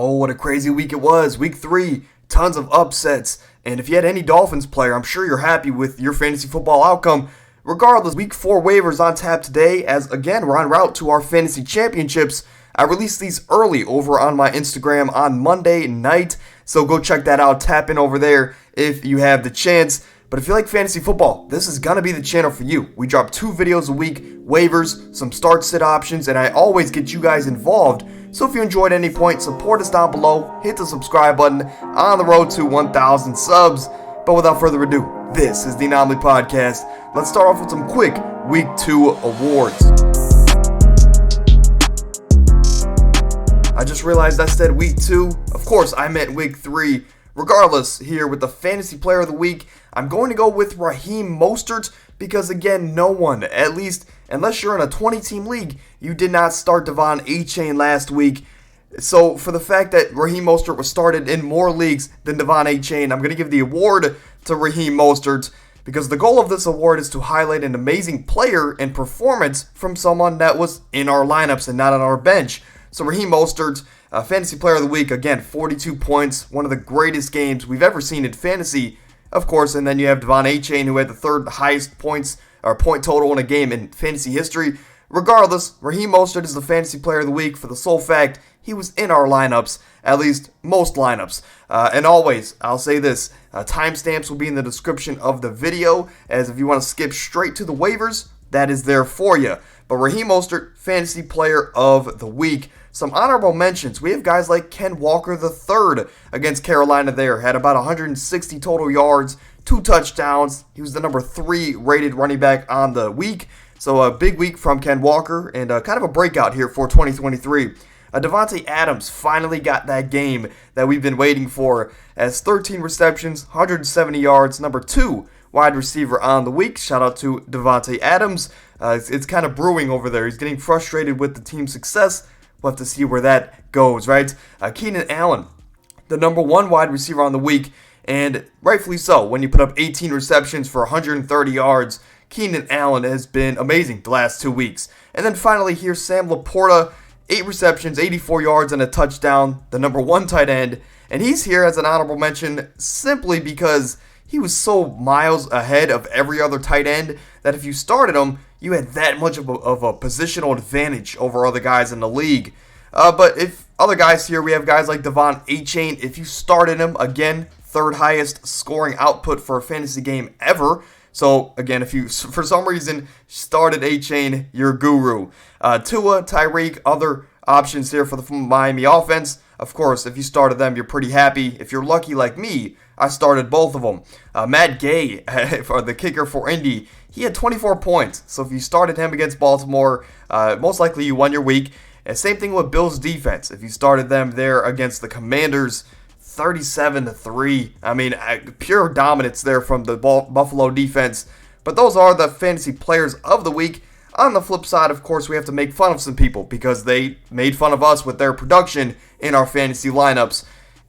Oh, what a crazy week it was. Week 3, tons of upsets. And if you had any Dolphins player, I'm sure you're happy with your fantasy football outcome. Regardless, Week 4 waivers on tap today as, again, we're en route to our fantasy championships. I released these early over on my Instagram on Monday night, so go check that out. Tap in over there if you have the chance. But if you like fantasy football, this is going to be the channel for you. We drop 2 videos a week, waivers, some start-sit options, and I always get you guys involved. So if you enjoyed at any point, support us down below, hit the subscribe button on the road to 1,000 subs. But without further ado, this is the Anomaly Podcast. Let's start off with some quick Week 2 awards. I just realized I said Week 2. Of course, I meant Week 3. Regardless, here with the Fantasy Player of the Week, I'm going to go with Raheem Mostert because, again, no one, at least unless you're in a 20-team league, you did not start Devon A-Chain last week. So for the fact that Raheem Mostert was started in more leagues than Devon A-Chain, I'm going to give the award to Raheem Mostert because the goal of this award is to highlight an amazing player and performance from someone that was in our lineups and not on our bench. So Raheem Mostert, Fantasy Player of the Week, again, 42 points, one of the greatest games we've ever seen in fantasy, of course, and then you have Devon A-Chain, who had the third highest points or point total in a game in fantasy history. Regardless, Raheem Mostert is the Fantasy Player of the Week for the sole fact he was in our lineups, at least most lineups. And always, I'll say this, timestamps will be in the description of the video, as if you want to skip straight to the waivers, that is there for you. But Raheem Mostert, Fantasy Player of the Week. Some honorable mentions. We have guys like Ken Walker III against Carolina there. Had about 160 total yards, 2 touchdowns. He was the number 3 rated running back on the week. So a big week from Ken Walker and kind of a breakout here for 2023. Davante Adams finally got that game that we've been waiting for as 13 receptions, 170 yards, number 2 wide receiver on the week. Shout out to Davante Adams. It's kind of brewing over there. He's getting frustrated with the team's success. We'll have to see where that goes, right? Keenan Allen, the number 1 wide receiver on the week, and rightfully so. When you put up 18 receptions for 130 yards, Keenan Allen has been amazing the last 2 weeks. And then finally here, Sam Laporta, 8 receptions, 84 yards, and a touchdown, the number 1 tight end. And he's here as an honorable mention simply because he was so miles ahead of every other tight end that if you started him, you had that much of a positional advantage over other guys in the league. But if other guys here, we have guys like Devon A-Chain. If you started him, again, 3rd highest scoring output for a fantasy game ever. So, again, if you, for some reason, started A-Chain, you're a guru. Tua, Tyreek, other options here for the Miami offense. Of course, if you started them, you're pretty happy. If you're lucky like me, I started both of them. Matt Gay, for the kicker for Indy, he had 24 points. So if you started him against Baltimore, most likely you won your week. And same thing with Bills defense. If you started them there against the Commanders, 37-3. I mean, pure dominance there from the Buffalo defense. But those are the fantasy players of the week. On the flip side, of course, we have to make fun of some people because they made fun of us with their production in our fantasy lineups.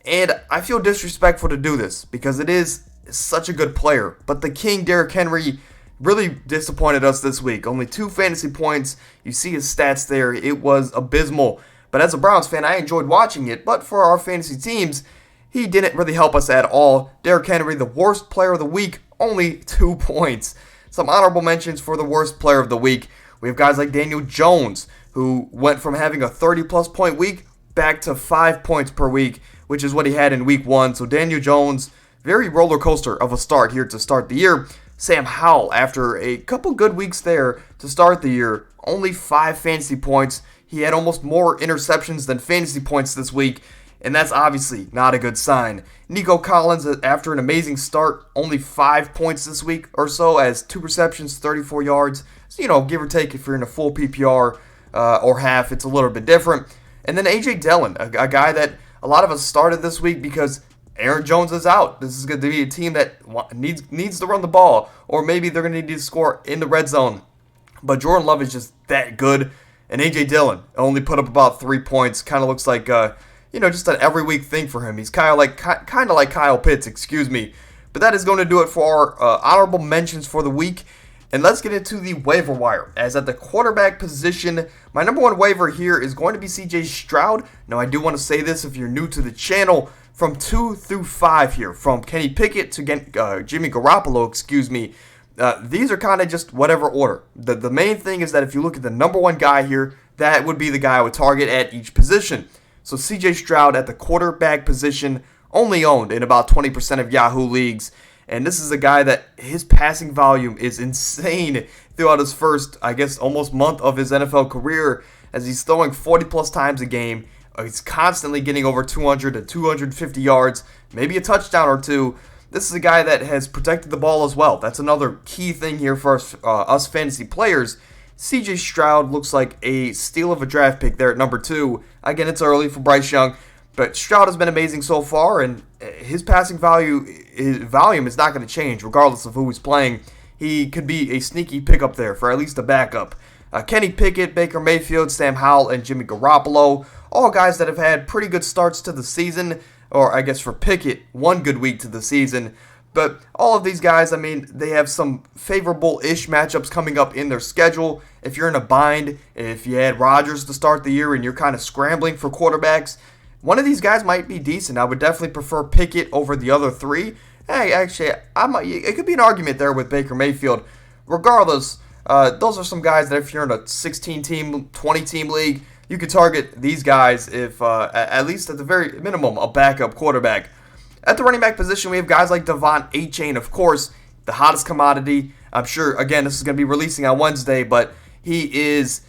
And I feel disrespectful to do this because it is such a good player. But the King, Derrick Henry, really disappointed us this week. Only 2 fantasy points. You see his stats there. It was abysmal. But as a Browns fan, I enjoyed watching it. But for our fantasy teams, he didn't really help us at all. Derrick Henry, the worst player of the week, only 2 points. Some honorable mentions for the worst player of the week. We have guys like Daniel Jones, who went from having a 30-plus point week back to 5 points per week, which is what he had in week 1. So Daniel Jones, very roller coaster of a start here to start the year. Sam Howell, after a couple good weeks there to start the year, only 5 fantasy points. He had almost more interceptions than fantasy points this week, and that's obviously not a good sign. Nico Collins, after an amazing start, only 5 points this week or so, as 2 receptions, 34 yards. So, give or take if you're in a full PPR or half, it's a little bit different. And then A.J. Dillon, a guy that a lot of us started this week because Aaron Jones is out. This is going to be a team that needs to run the ball, or maybe they're going to need to score in the red zone. But Jordan Love is just that good, and A.J. Dillon only put up about 3 points. Kind of looks like just an every week thing for him. He's kind of like Kyle Pitts, excuse me. But that is going to do it for our honorable mentions for the week. And let's get into the waiver wire. As at the quarterback position, my number one waiver here is going to be CJ Stroud. Now, I do want to say this if you're new to the channel. From 2 through 5 here, from Kenny Pickett to Jimmy Garoppolo, these are kind of just whatever order. The main thing is that if you look at the number one guy here, that would be the guy I would target at each position. So CJ Stroud at the quarterback position, only owned in about 20% of Yahoo leagues. And this is a guy that his passing volume is insane throughout his first, I guess, almost month of his NFL career, as he's throwing 40 plus times a game. He's constantly getting over 200 to 250 yards, maybe a touchdown or two. This is a guy that has protected the ball as well. That's another key thing here for us fantasy players. CJ Stroud looks like a steal of a draft pick there at number 2. Again, it's early for Bryce Young. But Stroud has been amazing so far, and his passing volume is not going to change regardless of who he's playing. He could be a sneaky pickup there for at least a backup. Kenny Pickett, Baker Mayfield, Sam Howell, and Jimmy Garoppolo, all guys that have had pretty good starts to the season, or I guess for Pickett, one good week to the season. But all of these guys, I mean, they have some favorable-ish matchups coming up in their schedule. If you're in a bind, if you had Rodgers to start the year and you're kind of scrambling for quarterbacks, one of these guys might be decent. I would definitely prefer Pickett over the other 3. Hey, actually, it could be an argument there with Baker Mayfield. Regardless, those are some guys that if you're in a 16-team, 20-team league, you could target these guys if, at least at the very minimum, a backup quarterback. At the running back position, we have guys like Devon Achane, of course, the hottest commodity. I'm sure, again, this is going to be releasing on Wednesday, but he is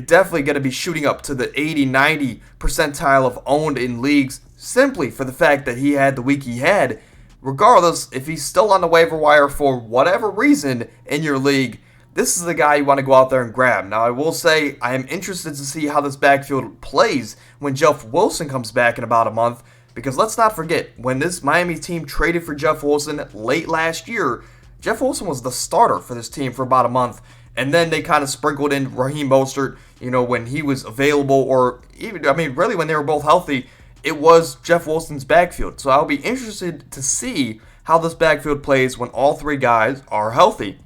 definitely going to be shooting up to the 80-90 percentile of owned in leagues simply for the fact that he had the week he had. Regardless, if he's still on the waiver wire for whatever reason in your league, this is the guy you want to go out there and grab. Now, I will say I am interested to see how this backfield plays when Jeff Wilson comes back in about a month, because let's not forget, when this Miami team traded for Jeff Wilson late last year, Jeff Wilson was the starter for this team for about a month. And then they kind of sprinkled in Raheem Mostert, when he was available, or even, really when they were both healthy, it was Jeff Wilson's backfield. So I'll be interested to see how this backfield plays when all 3 guys are healthy.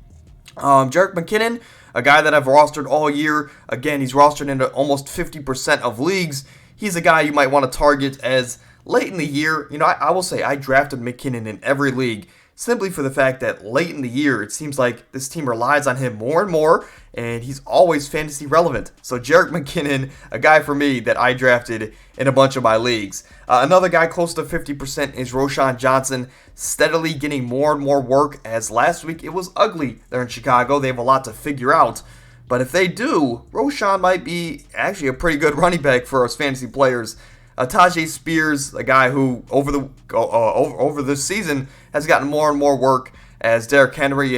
Jerick McKinnon, a guy that I've rostered all year. Again, he's rostered into almost 50% of leagues. He's a guy you might want to target as late in the year. I will say I drafted McKinnon in every league, simply for the fact that late in the year, it seems like this team relies on him more and more, and he's always fantasy relevant. So Jerick McKinnon, a guy for me that I drafted in a bunch of my leagues. Another guy close to 50% is Roschon Johnson, steadily getting more and more work, as last week it was ugly there in Chicago. They have a lot to figure out. But if they do, Roschon might be actually a pretty good running back for us fantasy players. Tajay Spears, a guy who over this season has gotten more and more work, as Derrick Henry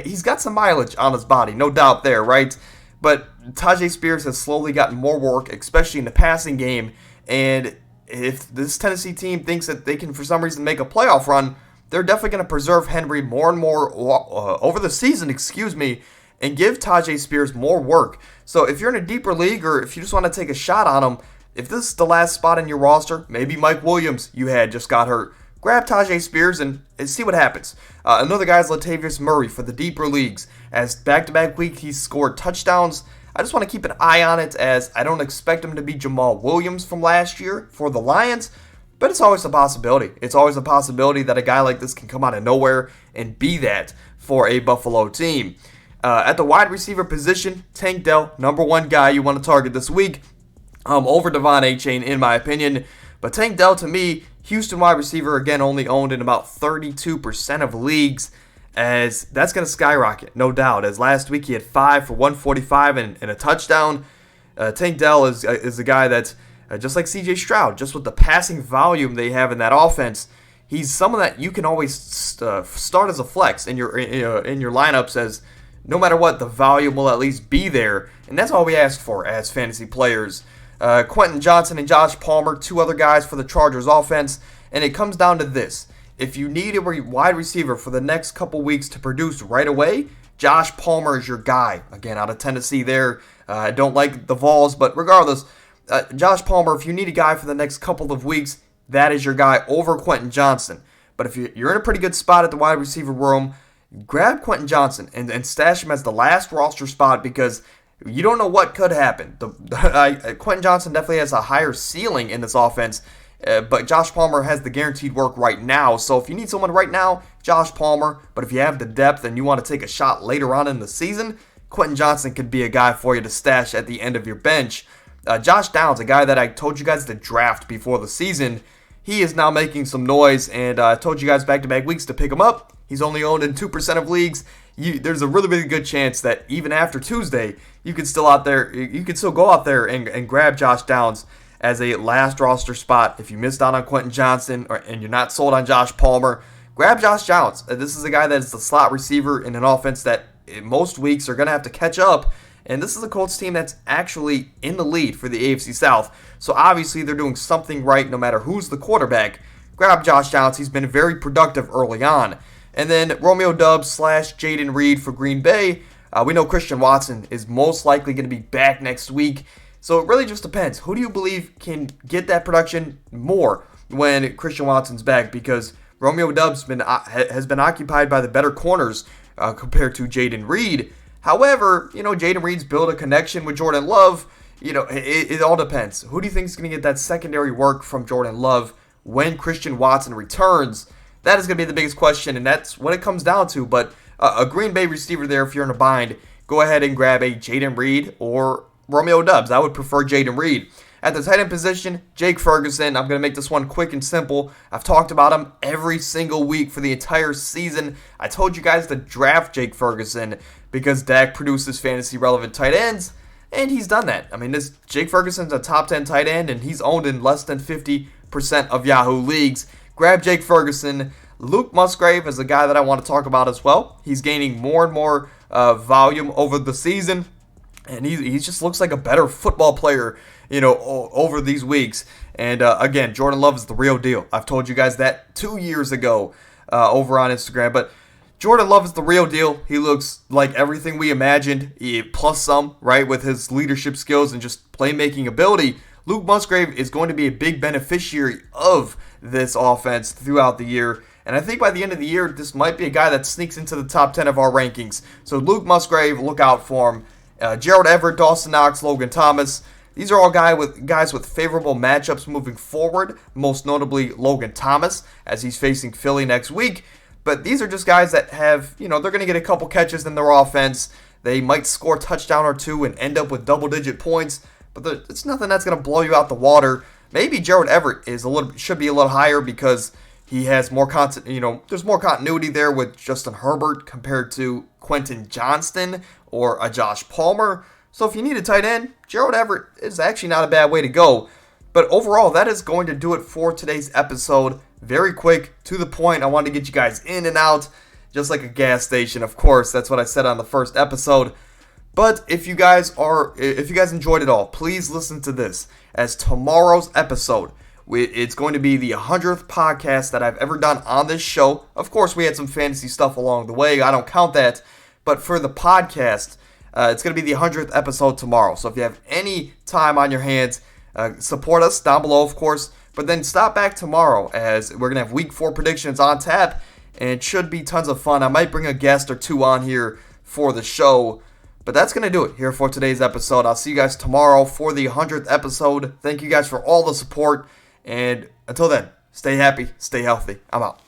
he's got some mileage on his body, no doubt there, right? But Tajay Spears has slowly gotten more work, especially in the passing game, and if this Tennessee team thinks that they can for some reason make a playoff run, they're definitely going to preserve Henry more and more over the season, and give Tajay Spears more work. So if you're in a deeper league, or if you just want to take a shot on him, if this is the last spot in your roster, maybe Mike Williams you had just got hurt, grab Tajay Spears and see what happens. Another guy is Latavius Murray for the deeper leagues. As back-to-back week he's scored touchdowns. I just want to keep an eye on it, as I don't expect him to be Jamal Williams from last year for the Lions, but it's always a possibility. It's always a possibility that a guy like this can come out of nowhere and be that for a Buffalo team. At the wide receiver position, Tank Dell, number 1 guy you want to target this week. Over Devon Achane, in my opinion. But Tank Dell, to me, Houston wide receiver, again, only owned in about 32% of leagues, as that's going to skyrocket, no doubt. As last week he had 5 for 145 and a touchdown. Tank Dell is a guy that's just like CJ Stroud, just with the passing volume they have in that offense. He's someone that you can always start as a flex in your lineups, as no matter what, the volume will at least be there, and that's all we ask for as fantasy players. Quentin Johnson and Josh Palmer, 2 other guys for the Chargers offense, and it comes down to this. If you need a wide receiver for the next couple weeks to produce right away, Josh Palmer is your guy. Again, out of Tennessee there. I don't like the Vols, but regardless, Josh Palmer, if you need a guy for the next couple of weeks, that is your guy over Quentin Johnson. But if you're in a pretty good spot at the wide receiver room, grab Quentin Johnson and stash him as the last roster spot because you don't know what could happen. Quentin Johnson definitely has a higher ceiling in this offense, but Josh Palmer has the guaranteed work right now. So if you need someone right now, Josh Palmer. But if you have the depth and you want to take a shot later on in the season, Quentin Johnson could be a guy for you to stash at the end of your bench. Josh Downs, a guy that I told you guys to draft before the season, he is now making some noise, and I told you guys back-to-back weeks to pick him up. He's only owned in 2% of leagues. There's a really, really good chance that even after Tuesday, you could still go out there and grab Josh Downs as a last roster spot. If you missed out on Quentin Johnson and you're not sold on Josh Palmer, grab Josh Downs. This is a guy that is the slot receiver in an offense that in most weeks are going to have to catch up. And this is a Colts team that's actually in the lead for the AFC South. So obviously they're doing something right no matter who's the quarterback. Grab Josh Downs. He's been very productive early on. And then Romeo Doubs / Jaden Reed for Green Bay. We know Christian Watson is most likely going to be back next week. So it really just depends. Who do you believe can get that production more when Christian Watson's back? Because Romeo Doubs has been occupied by the better corners compared to Jaden Reed. However, Jaden Reed's built a connection with Jordan Love. It all depends. Who do you think is going to get that secondary work from Jordan Love when Christian Watson returns? That is going to be the biggest question, and that's what it comes down to. But a Green Bay receiver there, if you're in a bind, go ahead and grab a Jaden Reed or Romeo Doubs. I would prefer Jaden Reed. At the tight end position, Jake Ferguson. I'm going to make this one quick and simple. I've talked about him every single week for the entire season. I told you guys to draft Jake Ferguson because Dak produces fantasy-relevant tight ends, and he's done that. I mean, this Jake Ferguson's a top 10 tight end, and he's owned in less than 50% of Yahoo leagues. Grab Jake Ferguson. Luke Musgrave is a guy that I want to talk about as well. He's gaining more and more volume over the season, and he just looks like a better football player, over these weeks. And again, Jordan Love is the real deal. I've told you guys that 2 years ago over on Instagram. But Jordan Love is the real deal. He looks like everything we imagined, plus some, right, with his leadership skills and just playmaking ability. Luke Musgrave is going to be a big beneficiary of this offense throughout the year. And I think by the end of the year, this might be a guy that sneaks into the top 10 of our rankings. So Luke Musgrave, look out for him. Gerald Everett, Dawson Knox, Logan Thomas. These are all guys with favorable matchups moving forward, most notably Logan Thomas, as he's facing Philly next week. But these are just guys that have, they're going to get a couple catches in their offense. They might score a touchdown or two and end up with double-digit points, but it's nothing that's going to blow you out the water. Maybe Gerald Everett should be a little higher because he has more there's more continuity there with Justin Herbert compared to Quentin Johnston or a Josh Palmer. So if you need a tight end, Gerald Everett is actually not a bad way to go. But overall, that is going to do it for today's episode. Very quick, to the point. I wanted to get you guys in and out, just like a gas station. Of course, that's what I said on the first episode. But if you guys enjoyed it all, please listen to this. As tomorrow's episode, it's going to be the 100th podcast that I've ever done on this show. Of course, we had some fantasy stuff along the way. I don't count that. But for the podcast, it's going to be the 100th episode tomorrow. So if you have any time on your hands, support us down below, of course. But then stop back tomorrow as we're going to have Week 4 predictions on tap. And it should be tons of fun. I might bring a guest or two on here for the show. But that's going to do it here for today's episode. I'll see you guys tomorrow for the 100th episode. Thank you guys for all the support. And until then, stay happy, stay healthy. I'm out.